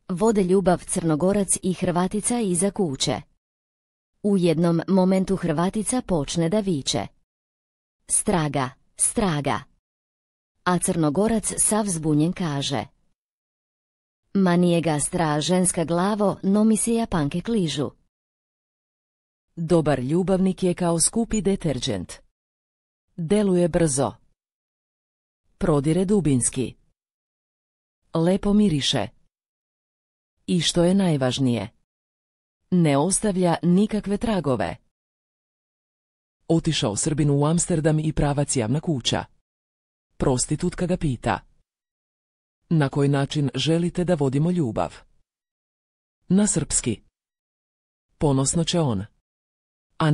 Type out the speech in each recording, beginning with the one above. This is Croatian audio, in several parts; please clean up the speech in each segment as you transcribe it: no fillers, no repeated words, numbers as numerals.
Vode ljubav Crnogorac i Hrvatica iza kuće. U jednom momentu Hrvatica počne da viče: straga, straga. A Crnogorac sav zbunjen kaže: ma nije ga stra ženska glavo, no mi se Japanke kližu. Dobar ljubavnik je kao skupi deterdžent. Deluje brzo. Prodire dubinski. Lepo miriše. I što je najvažnije, ne ostavlja nikakve tragove. Otišao Srbin u Amsterdam i pravac javna kuća. Prostitutka ga pita: na koji način želite da vodimo ljubav? Na srpski. Ponosno će on: a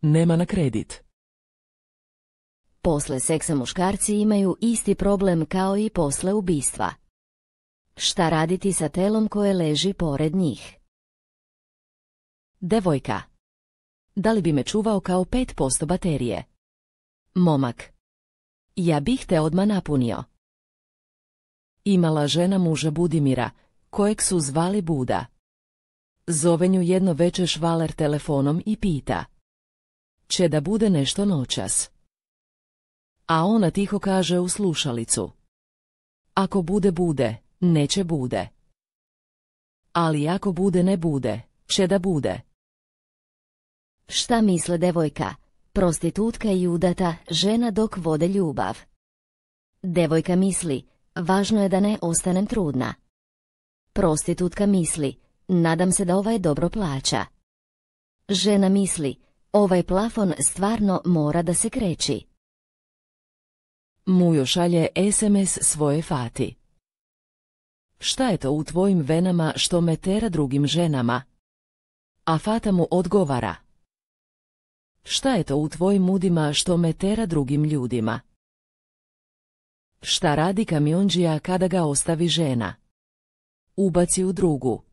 nema na kredit. Posle seksa muškarci imaju isti problem kao i posle ubistva. Šta raditi sa telom koje leži pored njih? Devojka: da li bi me čuvao kao 5% baterije? Momak: ja bih te odmah napunio. Imala žena muža Budimira, kojeg su zvali Buda. Zove nju jedno veče švaler telefonom i pita: će da bude nešto noćas? A ona tiho kaže u slušalicu: ako bude, bude, neće bude. Ali ako bude, ne bude, će da bude. Šta misle devojka, prostitutka i udata žena dok vode ljubav? Devojka misli: važno je da ne ostanem trudna. Prostitutka misli: nadam se da ovaj dobro plaća. Žena misli: ovaj plafon stvarno mora da se kreći. Mujo šalje SMS svoje fati: šta je to u tvojim venama što me tera drugim ženama? A fata mu odgovara: šta je to u tvojim udima što me tera drugim ljudima? Šta radi kamiondžija kada ga ostavi žena? Ubaci u drugu.